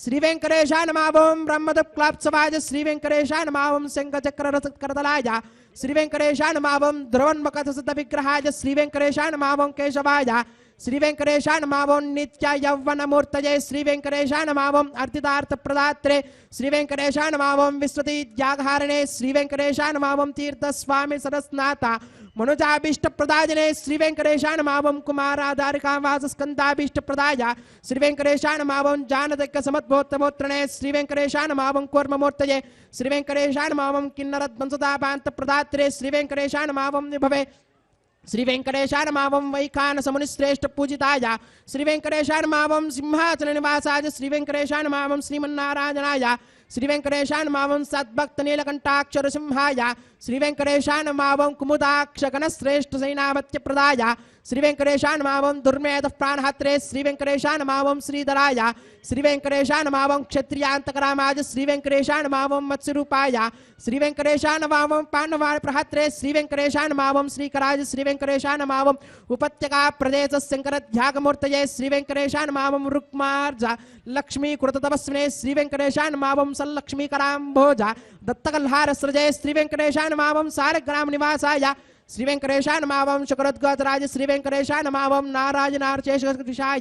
श्री वेंकटेशाय नमः ओम ब्रह्मदक्लाप्सवाय श्री वेंकटेशाय नमः ओम शंखचक्र करतलाय श्री वेंकटेशाय नमः ओम ध्रुवन्मकथसित विग्रहाय श्री वेंकटेशाय नमः ओम केशवाय श्री वेंकटेशाय नमः ओम नित्य यौवन मूर्तये श्री वेंकटेशाय नमः ओम अर्थितार्थ प्रदात्रे श्री वेंकटेशाय नमः ओम विश्वती जागहारणे श्री वेंकटेशाय नमः ओम तीर्थ स्वामी सरस्नाथा मनुजाभीष्ट प्रदायने श्री वेंकटेशाय नमः ओम कुमाराधारिका वास स्कंदाभीष्ट प्रदाय श्री वेंकटेशाय नमः ओम जानदक्क समद्भोत्रमोत्रणे श्री वेंकटेशाय नमः ओम कूर्ममूर्तये श्री वेंकटेशाय नमः ओम किन्नरद्वंसदापांत प्रदात्रे श्री वेंकटेशाय नमः ओम निभवे श्री वेंकटेशाय नमः ओम वैखानस मुनिश्रेष्ठ पूजिताय श्री वेंकटेशाय नमः ओम सिंहासन निवासाय श्री वेंकटेशाय नमः ओम श्रीमन्नारायणाय श्री वेंकटेशाय नमः ओम सद्भक्त नीलकंठाक्षर सिंहाय श्री वेंकटेशाय नमः ओम कुमुदाक्ष गणश्रेष्ठ सैनापत्य प्रदाय श्री वेंकटेशाय नमः ओम दुर्मेध प्राणहत्रे श्री वेंकटेशाय नमः ओम श्रीधराय श्री वेंकटेशाय नमः ओम क्षत्रियांतकरामाय श्री वेंकटेशाय नमः ओम मत्स्यरूपाय श्री वेंकटेशाय नमः ओम पांडवाय प्रहत्रे श्री वेंकटेशाय नमः ओम श्रीकराय श्री वेंकटेशाय नमः ओम उपत्यका प्रदेश शंकरध्यागमूर्तये श्री वेंकटेशाय नमः ओम रुक्मार्ज लक्ष्मी कृततपस्विने श्री वेंकटेशाय नमः ओम सल्लक्ष्मीकराम्भोज दत्तकल्हार सृजये श्री वेंकटेशाय नमः ओम सारग्राम निवासाय श्री वेंकटेशाय नमः ओम शुक्रद्गोतराज श्री वेंकटेशाय नमः ओम नारायणार्चेशकृतिशाय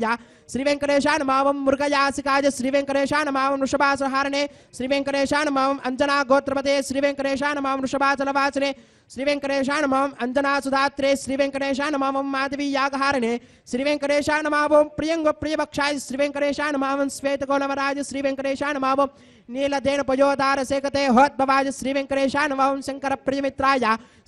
श्री वेंकटेशाय नमः ओम मृगयासिकाय श्री वेंकटेशाय नमः ओम वृषभासहारणे श्री वेंकटेशाय नमः ओम अंजना गोत्रपते श्री वेंकटेशाय नमः ओम वृषभाचलवासने श्री वेंकटेशाय नमः ओम अंजना सुधात्रे श्री वेंकटेशाय नमः ओम माधवी यागहारणे श्री वेंकटेशाय नमः ओम प्रियंग प्रियभक्षाय श्री वेंकटेशाय नमः ओम श्वेतगोलवराज श्री वेंकटेशाय नमः ओम नीलदेन पयोदार सेकते होद्भवाज श्री वेंकटेशाय नमः ओम शंकर प्रियमित्राय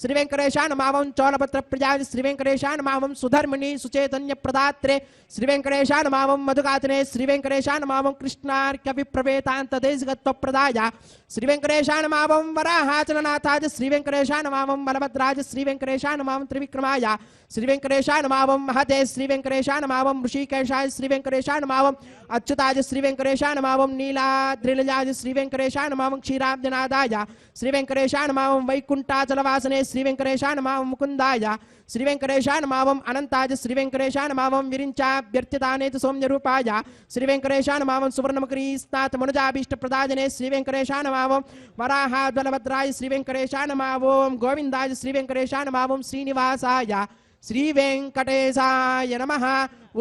श्री वेंकटेशाय नमः ओम चौलपत्र प्रियाय श्री वेंकटेशाय नमः ओम सुधर्मिणी सुचैतन्य प्रदात्रे श्री वेंकटेशाय नमः ओम मधुगातने श्री वेंकटेशाय नमः ओम कृष्णार्क्य विप्रवेतांत देशगत्व प्रदाय श्री वेंकटेशाय नमः ओम वराहाचलनाथाय श्री वेंकटेशाय नमः ओम बलभद्राज श्री वेंकटेशाय नमः ओम त्रिविक्रमाय श्री वेंकटेशाय नमः ओम महते श्री वेंकटेशाय नमः ओम ऋषिकेशाय श्री वेंकटेशाय नमः ओम अच्युताय श्री वेंकटेशाय नमः ओम नीलाद्रिलजाय श्री वेंकटेशाय नमः ओम क्षीराब्जनादाय श्री वेंकटेशाय नमः ओम वैकुंठाचलवासने श्री वेंकटेशाय नमः ओम मुकुंदाय श्री वेंकटेशाय नमः ओम अनंताय श्री वेंकटेशाय नमः ओम विरिंचाभ्यर्थितानेतु सौम्यरूपाय श्री वेंकटेशाय नमः ओम सुवर्णमकरीस्नाथ मनुजाभीष्ट प्रदायने श्री वेंकटेशाय नमः ओम वराहाद्वलभद्राय श्री वेंकटेशाय नमः ओम गोविंदाय श्री वेंकटेशाय नमः ओम श्रीनिवासाय श्री वेंकटेशाय नमः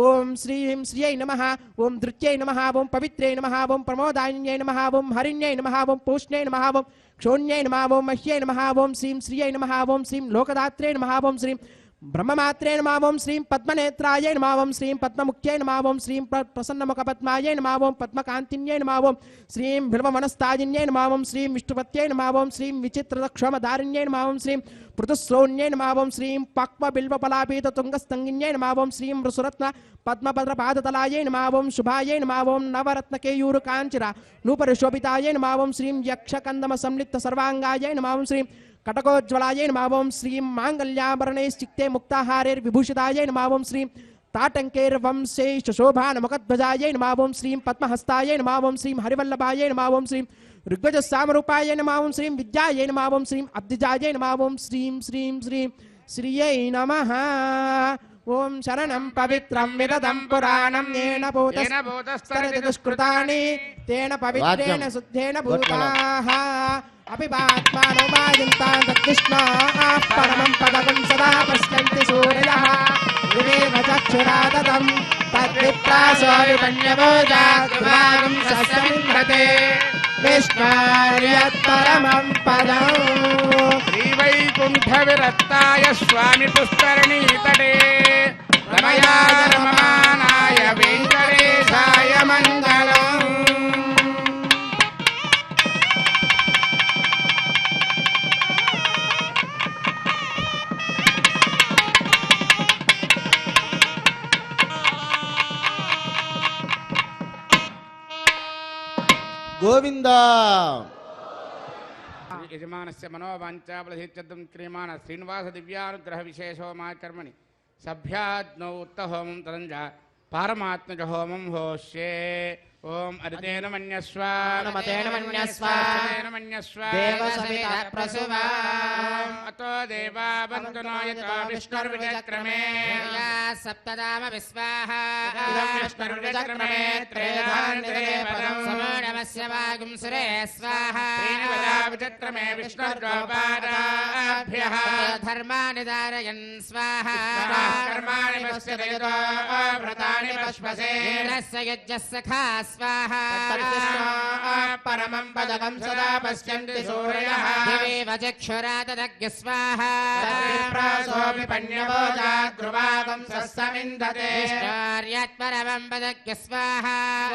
ओम श्रीं श्रियै नमः ओम धृत्यै नमः ओम पवित्रै नमः ओम प्रमोदान्यै नमः ओम हरिण्यै नमः ओम पूष्ण्यै नमः ओम क्षोण्यै नमः ओम मह्यै नमः ओम श्रीं श्रियै नमः ओम श्रीं लोकदात्रे नमः ओम श्रीं బ్రహ్మమాత్రే నమః ఓం శ్రీం పద్మనేత్రాయ నమః ఓం శ్రీం పద్మముఖ్యై నమః ఓం శ్రీం ప్రసన్నముఖపద్మాయ నమః ఓం పద్మకాంతిన్యై నమః ఓం శ్రీం బిల్వవనస్తాజిన్యై నమః ఓం శ్రీం విష్ణుపత్యై నమః ఓం శ్రీం విచిత్రదక్షమధారిణ్యై నమః ఓం శ్రీం పృథుశ్రోణ్యై నమః ఓం శ్రీం పక్వబిల్వపలాపీతతుంగస్తంగిన్యై నమః ఓం శ్రీం వృసురత్న పద్మభద్రపాదతలాయై నమః ఓం శుభాయై నమః ఓం నవరత్నకేయూరు కాంచిర నూపరిశోభితాయై నమః ఓం శ్రీం యక్షకందమ సంలిప్త సర్వాంగాయై నమః ఓం శ్రీం కటకోజ్వలాయై నమః ఓం శ్రీం మాంగళ్యాభరణైశ్చిక్తే ముక్తాహారైర్విభూషితాయై నమః ఓం శ్రీం తాటంకైర్వంశైశోభానముఖధ్వజాయై నమః ఓం శ్రీం పద్మహస్తాయై నమః ఓం శ్రీం హరివల్లభాయై నమః ఓం శ్రీం ఋగ్వజసామరూపాయై నమః ఓం శ్రీం విద్యాయై నమః ఓం శ్రీం అబ్దిజాయై నమః ఓం శ్రీం శ్రీం శ్రీం శ్రియై నమః ఓం శరణం పవిత్రం విదదం పురాణం ఏన భూతస్తరతి దుష్కృతాని తేన పవిత్రేణ శుద్ధేన భూతాః అపిపాత్మానో వాజింతాన్ తత్కృష్ణాః పరమం పదకం సదా పశ్యంతి సూర్యః వివేక చక్షురాదతం తద్విప్రాసో విపన్యవోజాగ్రవాగం సస్యమింద్రతే విష్ణార్యత్ పరమం పదం శ్రీవైకుంఠ విరక్తాయ స్వామి పుష్కరణీతటే రమయా రమమానాయ వెంకటేశాయ మంగళం. గోవిందా యజమానస్య మనోవాంఛాఫలసిద్ధ్యర్థం క్రియమాణ శ్రీనివాస దివ్యానుగ్రహ విశేషో మా కర్మణి సభ్యాజ్ఞౌ ఉత్తహోమం తదంజ పారమాత్మజ హోమం హోష్యే. ఓం అరితేన మన్యస్వ నమతేన మన్యస్వ మన్యస్వ దేవసవితా ప్రసువా అతో దేవా బంధునో యతో విష్ణుర్విచక్రమే సప్తదామ విశ్వాహ ఇదం విష్ణుర్విచక్రమే త్రేధాన్యతే పదం సమోఢమస్య వాగుం సురే స్వాహ విచక్రమే విష్ణుర్గోపాదాభ్యః ధర్మాని ధారయన్ స్వాహ కర్మాణి పశ్యతే యతో వ్రతాని పశ్వసే ఇంద్రస్య యజ్ఞస్య ఖా స్వాహ పరమం పదకం సదా పశ్యంతి సూర్యః దివేవ చక్షురాతదగ్య స్వాహ తద్విప్రాసో విపన్యవోజాగ్రవాగం సస్యమింద్రతే విష్ణోర్యత్ పరమం పదగ్య స్వాహ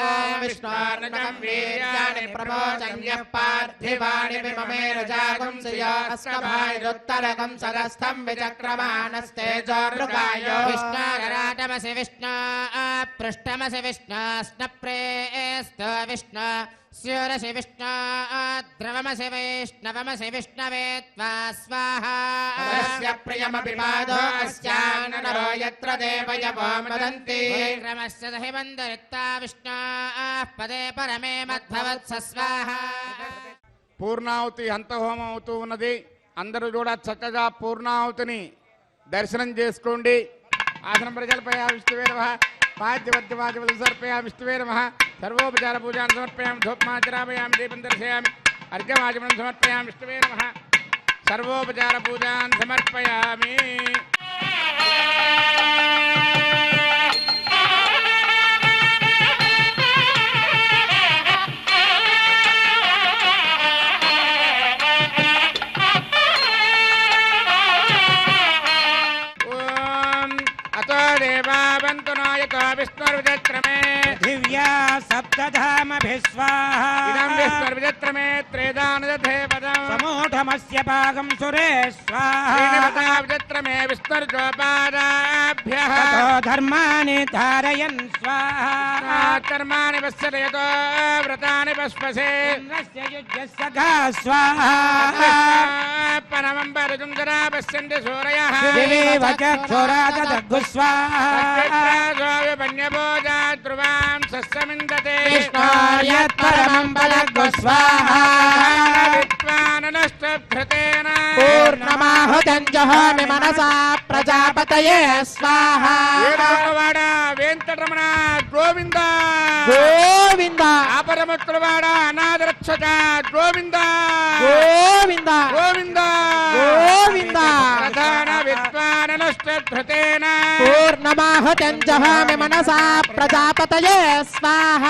ఓం విష్ణోర్నకం వీర్యాణి ప్రమోచన్యః పార్థివాణి విమమేరజాగం శ్రియాస్కభాయురుత్తరకం సరస్థం విచక్రమాణస్తేజోర్గాయో విష్ణోరాటమసి విష్ణో పృష్టమసి విష్ణో స్నప్రేస్తో విష్ణో స్యూరసి విష్ణో ద్రవమసి వైష్ణవమసి విష్ణవే త్వా స్వాహా తస్య ప్రియమపి పాదో అస్యానరో యత్ర దేవయవో మదంతి క్రమస్య దహి బంధరిత్తా విష్ణో పదే పరమే మద్భవత్స స్వాహా. పూర్ణాహుతి హంతహోమం అవుతూ ఉన్నది. అందరూ కూడా చక్కగా పూర్ణాహుతిని దర్శనం చేసుకోండి. ఆసనం ప్రజల్పయ విష్ణువే నమః పాద్యవద్యవాద్యవలు సమర్పయామి విష్ణువే నమః సర్వోపచార పూజాన్ సమర్పయామి ధూపమాచరామయామి దీపం దర్శయామి అర్ఘ్యమాచమనం సమర్పయామి విష్ణువే నమః సర్వోపచార పూజాన్ సమర్పయామి. అతో దేవా బంతునో యతో విష్ణుర్విచక్రమే దివ్యా సప్తధామభిస్వాహ ఇదం విష్ణుర్విచక్రమే త్రేదానుదధే పదం సమూఢమస్య భాగం సురే స్వాహ విచక్రమే విష్ణుర్గోపాదాభ్యః తతో ధర్మాని ధారయన్ స్వాహ కర్మాణి పశ్యతే యతో వ్రతాని పశ్వసే ఇంద్రస్య యుజ్యస్య ఘా స్వాహ పరమం పరిజుంజరా పశ్యంతి సూరయః దివేవ చక్షురాదదగ్గు స్వాహ విపన్యభోజా ధ్రువాం సస్యమిందతే విష్ణోర్యత్ పరమం పదగ్గు స్వాహ విద్వాననష్టభృతేన పూర్ణమాహుతం జహామి మనసా ప్రజాపతయే స్వాహ ఏడవవాడ వెంకటరమణ గోవింద గోవింద ఆపరమత్రువాడ అనాథరక్షక గోవింద గోవింద గోవింద గోవింద ప్రధాన విద్వాననష్టభృతేన పూర్ణమాహుతం జహామి మనసా ప్రజాపతయే స్వాహ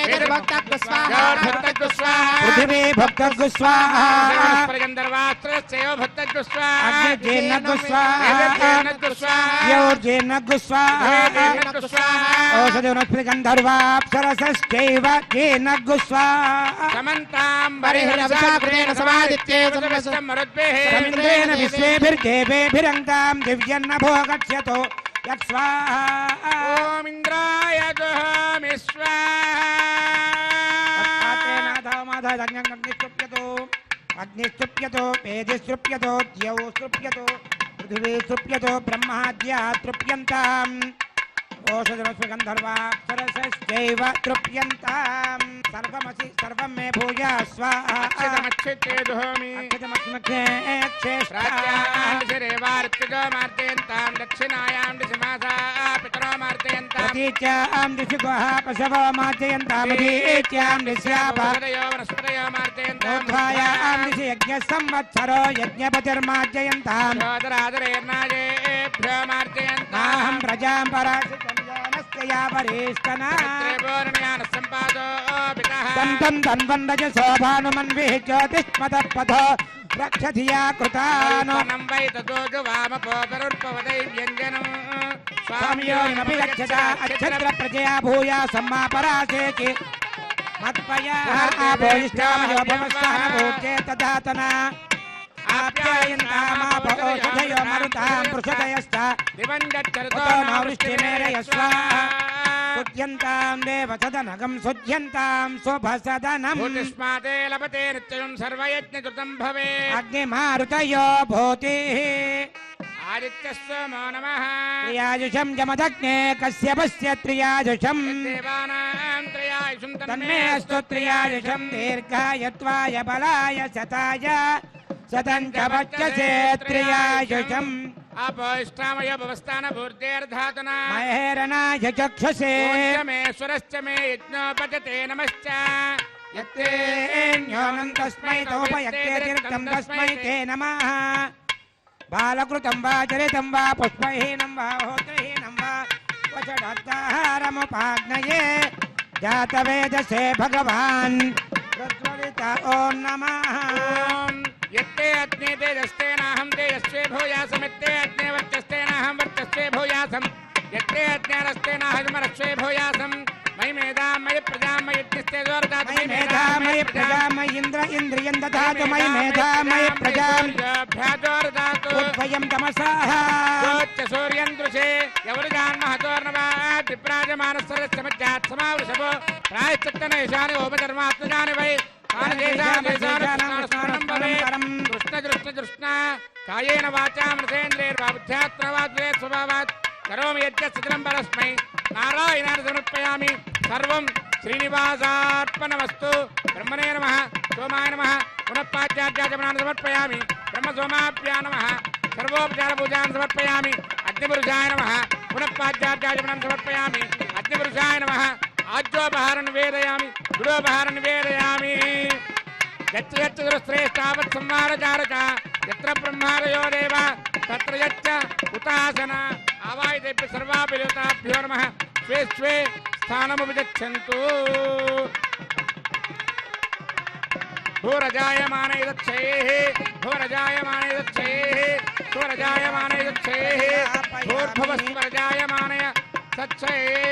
तेजर्भक्तग् स्वाहा भक्तग् स्वाहा पृथिवी भक्तग् स्वाहा गन्धर्वास्त्रस्यैव भक्तग् स्वाहा अग्निर्जेनग् स्वाहा स्वाहा योर्जेनग् स्वाहा स्वाहा औषधि वनस्पति गन्धर्वाप्सरसश्चैव जेनग् स्वाहा समन्तां बर्हिरविशाकृतेन समादित्ये समिन्द्रेण विश्वेभिर्देवेभिरङ्गां दिव्यन्नभो गच्छतो यत् स्वाहा ॐ इन्द्राय जुहोमि अग्निस्तृप्यतो वेदिस्तृप्यतो द्यौ स्तृप्यतो पृथिवी स्तृप्यतो ब्रह्माद्या तृप्यन्ताम् ओषधरस्वगन्धर्वाप्सरसश्चैव तृप्यन्ताम् सर्वमसि सर्वं मे भूया स्वाहा अक्षितमक्षिते जुहोमि प्राच्यां दक्षिणायां दिशमासा पितरो मार्जयन्ताम् प्रतीच्यां दिशि गुहा पशवो मार्जयन्तामधीच्यां दिश्यापा वनस्पतयो मार्जयन्ताम् ऊर्ध्वायां दिशि यज्ञसंवत्सरो यज्ञपतिर्मार्जयन्ताम् सोदरादरेर्नायेभ्यो मार्जयन्ताम् नाहं प्रजां पराशितं जानस्य या वरिष्ठना तं तन्वन्दजसो भानुमन्विः ज्योतिष्मतः पथो रक्षधिया कृतानो स्वामियोऽपि गच्छता अच्छत्र प्रजया भूया सम्मा परासेचि मत्पया भोजिष्ठामयोपमस्सहनभूत्ये तदातना आप्यायन्तामापौषधयो मरुतां पृषदयश्च वृष्टिमेरयस्वा सुध्यन्तां देवसदनगं सुध्यन्तां शुभसदनम् भूतिष्माते लभते नित्यं सर्वयज्ञकृतं भवेत् अग्निमारुतयो भूतिः आदित्यस्वमो नमः त्रियायुषं जमदग्ने कश्यपस्य त्रियायुषम् देवानां त्रयायुषं तन्मे अस्तु त्रियायुषं दीर्घायत्वाय बलाय शताय शतं च वच्यसे त्रियायुषम् अपोष्टामय भवस्थान भूर्तेर्धातुना महेरणाय चक्षुषे मेश्वरश्च मे यज्ञोपजते नमश्च यत्तेऽन्योनं तस्मै तोपयत्तेऽतिरिक्तं तस्मै ते नमः बालकृतं वा चरितं वा पुष्पहीनं वा होत्रहीनं वा वचडात्ताहारमुपाग्नये जातवेदसे भगवान् प्रज्वलित ॐ नमः यत्ते अग्ने तेजस्तेनाहं तेजस्वे भूयासमित्ते अग्ने वर्चस्तेनाहं वर्चस्वे भूयासं यत्ते अग्नेरस्तेनाहमरस्वे भूयासं मयि मेधां मयि प्रजां मयि यज्ञस्ते जोरदातु मयि मेधा मयि प्रजा मयि इन्द्र इन्द्रियं ददातु मयि मेधा मयि प्रजां भ्याजोरदातु उद्वयं तमसाः योच्च सूर्यं दृशे यवरुजान् महतोर्नवात् विप्राजमानस्सरस्य मज्जात् समावृषभो प्रायश्चित्तनेशानि ओपधर्मात्मजानि वै कृष्ण कायेन वाचा मृतेन्द्रेर्वा बुद्ध्यात्मवाद्वे स्वभावात् करोमि यज्ञस्थितिं परस्मै नारायणाय समर्पयामि सर्वं श्रीनिवासार्पणमस्तु ब्रह्मणे नमः सोमाय नमः पुनः पाद्यार्चाचमनान् समर्पयामि ब्रह्मसोमाभ्यां नमः सर्वोपचारपूजान् समर्पयामि अग्निपुरुषाय नमः पुनः पाद्यार्चाचमनान् समर्पयामि अग्निपुरुषाय नमः आज्योपहार निवेदयामि गुरोपहार निवेदयामि यच्च यच्च गुरुश्रेष्ठावत् संहारचारक यत्र ब्रह्मादयो देव तत्र यच्च उतासन आवाहितेभ्यः सर्वाभ्यो देवताभ्यो नमः स्वे स्वे स्थानमुपगच्छन्तु भूरजायमाने दक्षैः भूरजायमाने दक्षैः भूरजायमाने दक्षैः भूर्भुवस्वरजायमानय सच्छैः